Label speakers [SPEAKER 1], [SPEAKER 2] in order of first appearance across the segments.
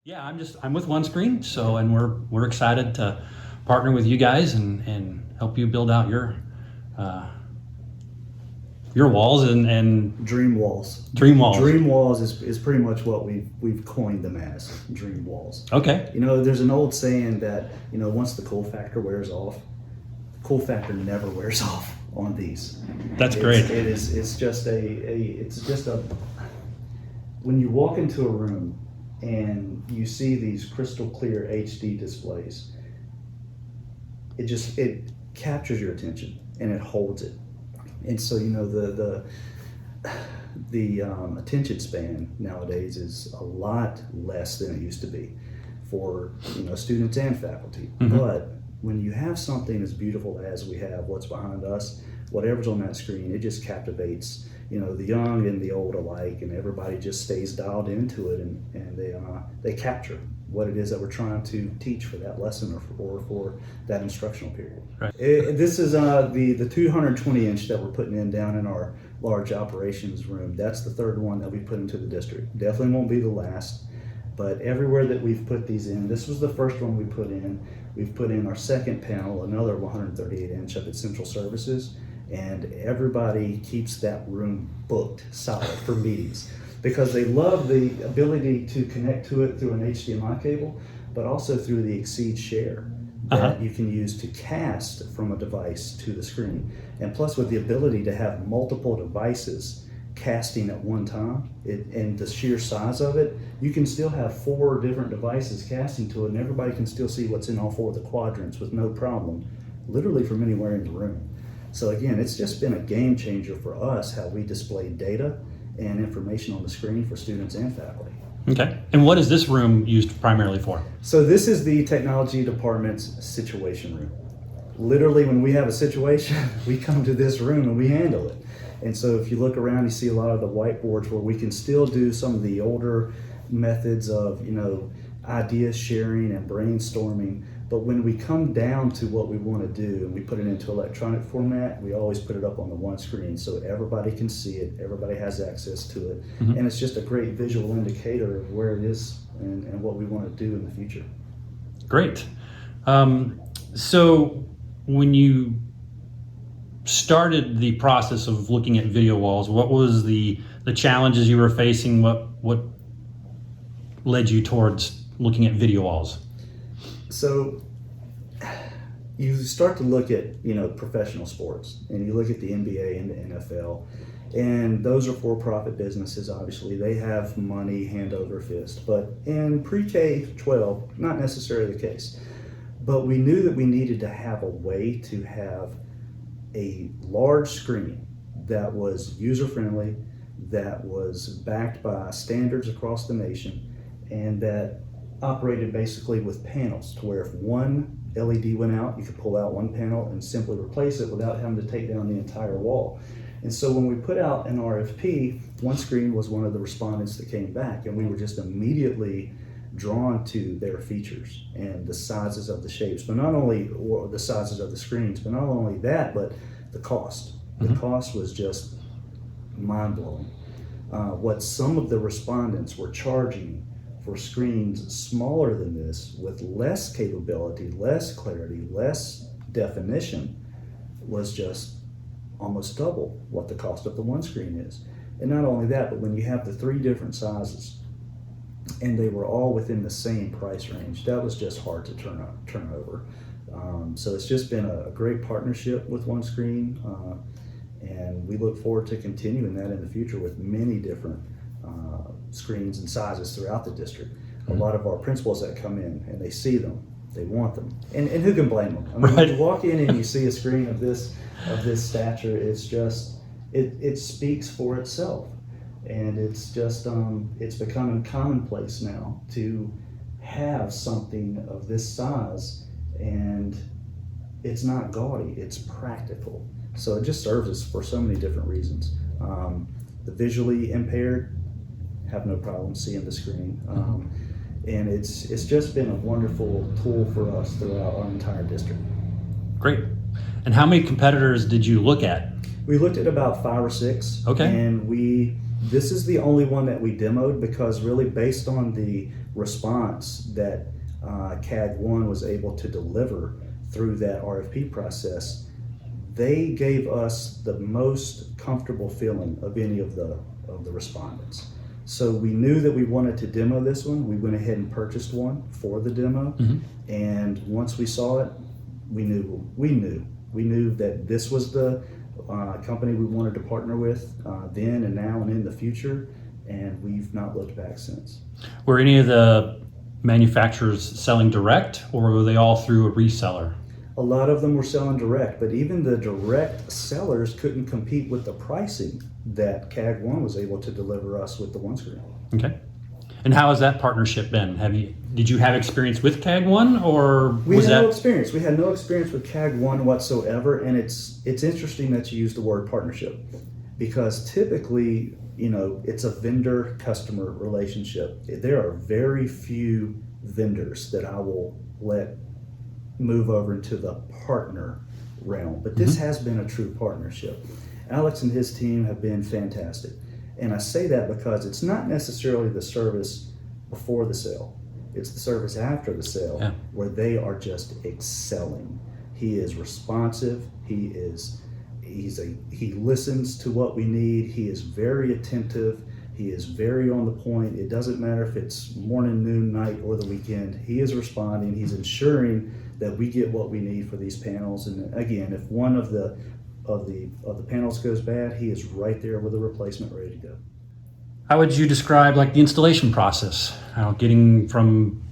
[SPEAKER 1] Yeah, I'm with OneScreen, so and we're excited to partner with you guys and help you build out uh, your walls and
[SPEAKER 2] Dream walls.
[SPEAKER 1] dream walls.
[SPEAKER 2] Dream walls is pretty much what we've coined them as, dream walls.
[SPEAKER 1] Okay.
[SPEAKER 2] There's an old saying that, once the cool factor wears off, the cool factor never wears off on these.
[SPEAKER 1] That's great.
[SPEAKER 2] It's just a when you walk into a room and you see these crystal clear HD displays, it captures your attention and it holds it. And so the attention span nowadays is a lot less than it used to be for students and faculty.
[SPEAKER 1] Mm-hmm.
[SPEAKER 2] But when you have something as beautiful as we have what's behind us, whatever's on that screen, it just captivates the young and the old alike, and everybody just stays dialed into it, and they capture what it is that we're trying to teach for that lesson or for that instructional period.
[SPEAKER 1] Right.
[SPEAKER 2] This is the 220 inch that we're putting in down in our large operations room. That's the third one that we put into the district. Definitely won't be the last, but everywhere that we've put these in, this was the first one we put in. We've put in our second panel, another 138 inch up at Central Services, and everybody keeps that room booked solid for meetings because they love the ability to connect to it through an HDMI cable, but also through the Exceed Share that you can use to cast from a device to the screen. And plus with the ability to have multiple devices casting at one time, and the sheer size of it, you can still have 4 different devices casting to it, and everybody can still see what's in all 4 of the quadrants with no problem, literally from anywhere in the room. So again, it's just been a game changer for us how we display data and information on the screen for students and faculty.
[SPEAKER 1] Okay. And what is this room used primarily for?
[SPEAKER 2] So this is the technology department's situation room. Literally, when we have a situation, we come to this room and we handle it. And so if you look around, you see a lot of the whiteboards where we can still do some of the older methods of, idea sharing and brainstorming. But when we come down to what we want to do and we put it into electronic format, we always put it up on the one screen so everybody can see it, everybody has access to it. Mm-hmm. And it's just a great visual indicator of where it is and what we want to do in the future.
[SPEAKER 1] Great. So when you started the process of looking at video walls, what was the challenges you were facing? What led you towards looking at video walls?
[SPEAKER 2] So you start to look at professional sports, and you look at the NBA and the NFL, and those are for-profit businesses. Obviously they have money hand over fist, but in pre-K-12 not necessarily the case. But we knew that we needed to have a way to have a large screen that was user-friendly, that was backed by standards across the nation, and that operated basically with panels, to where if one LED went out, you could pull out one panel and simply replace it without having to take down the entire wall. And so when we put out an RFP, OneScreen was one of the respondents that came back, and we were just immediately drawn to their features and the sizes of the shapes, but not only or the sizes of the screens, but not only that, but the cost. The cost was just mind-blowing. What some of the respondents were charging for screens smaller than this, with less capability, less clarity, less definition, was just almost double what the cost of the one screen is. And not only that, but when you have the 3 different sizes and they were all within the same price range, that was just hard to turn over. So it's just been a great partnership with OneScreen, and we look forward to continuing that in the future with many different screens and sizes throughout the district. A lot of our principals that come in and they see them, they want them, and who can blame them? I mean, when you walk in and you see a screen of this stature, it's just it speaks for itself, and it's just it's becoming commonplace now to have something of this size, and it's not gaudy, it's practical. So it just serves us for so many different reasons. The visually impaired have no problem seeing the screen. And it's just been a wonderful tool for us throughout our entire district.
[SPEAKER 1] Great. And how many competitors did you look at?
[SPEAKER 2] We looked at about 5 or 6.
[SPEAKER 1] Okay.
[SPEAKER 2] And we This is the only one that we demoed because really based on the response that CAG 1 was able to deliver through that RFP process, they gave us the most comfortable feeling of any of the respondents. So we knew that we wanted to demo this one. We went ahead and purchased one for the demo. And once we saw it, we knew that this was the company we wanted to partner with then and now and in the future, and we've not looked back since.
[SPEAKER 1] Were any of the manufacturers selling direct, or were they all through a reseller?
[SPEAKER 2] A lot of them were selling direct, but even the direct sellers couldn't compete with the pricing that CAG 1 was able to deliver us with the one screen.
[SPEAKER 1] Okay. And how has that partnership been? Did you have experience with CAG 1, or
[SPEAKER 2] We
[SPEAKER 1] was
[SPEAKER 2] had
[SPEAKER 1] that?
[SPEAKER 2] no experience. We had no experience with CAG 1 whatsoever, and it's interesting that you use the word partnership because typically, it's a vendor-customer relationship. There are very few vendors that I will let move over into the partner realm, but this has been a true partnership. Alex and his team have been fantastic, and I say that because it's not necessarily the service before the sale, it's the service after the sale where they are just excelling. He is responsive, he listens to what we need, he is very attentive, he is very on the point. It doesn't matter if it's morning, noon, night, or the weekend. He is responding. He's ensuring that we get what we need for these panels. And again, if one of the panels goes bad, he is right there with a replacement ready to go.
[SPEAKER 1] How would you describe the installation process? Getting from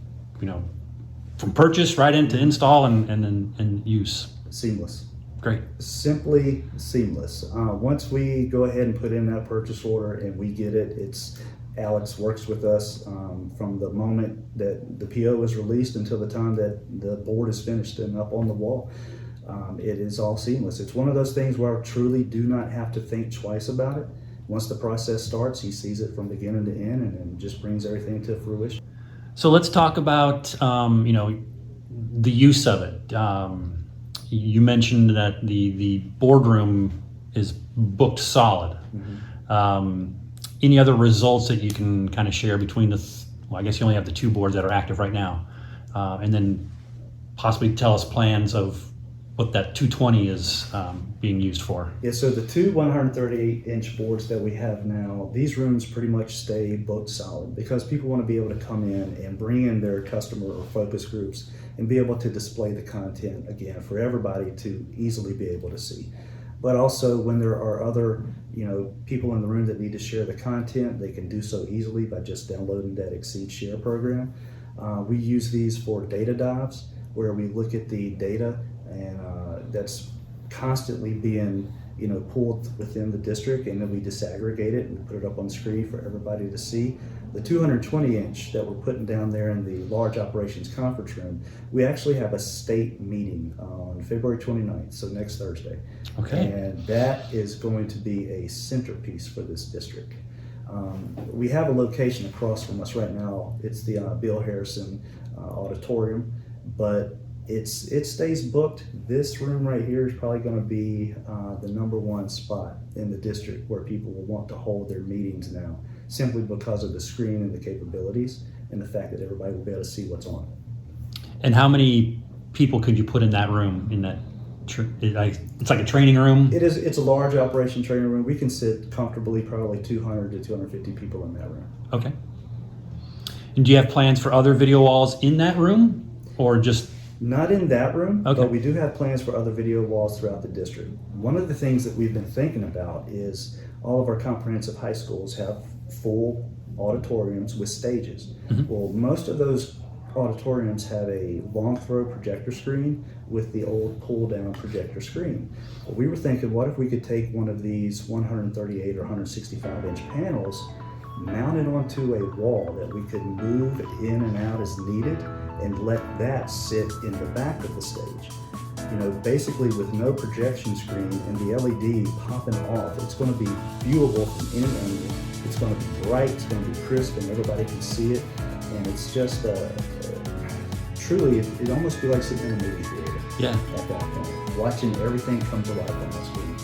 [SPEAKER 1] purchase right into install and use?
[SPEAKER 2] Seamless.
[SPEAKER 1] Great.
[SPEAKER 2] Simply seamless. Once we go ahead and put in that purchase order and we get it, Alex works with us from the moment that the PO is released until the time that the board is finished and up on the wall. It is all seamless. It's one of those things where I truly do not have to think twice about it. Once the process starts, he sees it from beginning to end and then just brings everything to fruition.
[SPEAKER 1] So let's talk about the use of it. You mentioned that the boardroom is booked solid. Any other results that you can kind of share between I guess you only have the two boards that are active right now, and then possibly tell us plans of what that 220 is being used for.
[SPEAKER 2] Yeah, so the two 138-inch boards that we have now, these rooms pretty much stay booked solid because people want to be able to come in and bring in their customer or focus groups and be able to display the content again for everybody to easily be able to see. But also when there are other people in the room that need to share the content, they can do so easily by just downloading that Exceed Share program. We use these for data dives where we look at the data and that's constantly being pulled within the district, and then we disaggregate it and put it up on the screen for everybody to see. The 220-inch that we're putting down there in the large operations conference room, we actually have a state meeting on February 29th, so next Thursday.
[SPEAKER 1] Okay.
[SPEAKER 2] And that is going to be a centerpiece for this district. We have a location across from us right now. It's the Bill Harrison Auditorium, but it stays booked. This room right here is probably going to be the #1 spot in the district where people will want to hold their meetings now, simply because of the screen and the capabilities and the fact that everybody will be able to see what's on.
[SPEAKER 1] And how many people could you put in that room? It's like a training room?
[SPEAKER 2] It's a large operation training room. We can sit comfortably probably 200 to 250 people in that room.
[SPEAKER 1] Okay. And do you have plans for other video walls in that room, or just?
[SPEAKER 2] Not in that room,
[SPEAKER 1] okay.
[SPEAKER 2] But we do have plans for other video walls throughout the district. One of the things that we've been thinking about is all of our comprehensive high schools have full auditoriums with stages. Well, most of those auditoriums have a long throw projector screen with the old pull down projector screen. Well, we were thinking, what if we could take one of these 138 or 165-inch panels, mount it onto a wall that we could move in and out as needed, and let that sit in the back of the stage. Basically with no projection screen and the LED popping off, it's going to be viewable from any angle. It's going to be bright, it's going to be crisp, and everybody can see it. And it's just truly, it almost be like sitting in a movie theater.
[SPEAKER 1] Yeah.
[SPEAKER 2] At that point, watching everything come to life on the screen.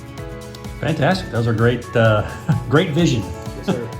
[SPEAKER 1] Fantastic. Those are great, great vision.
[SPEAKER 2] Yes, sir.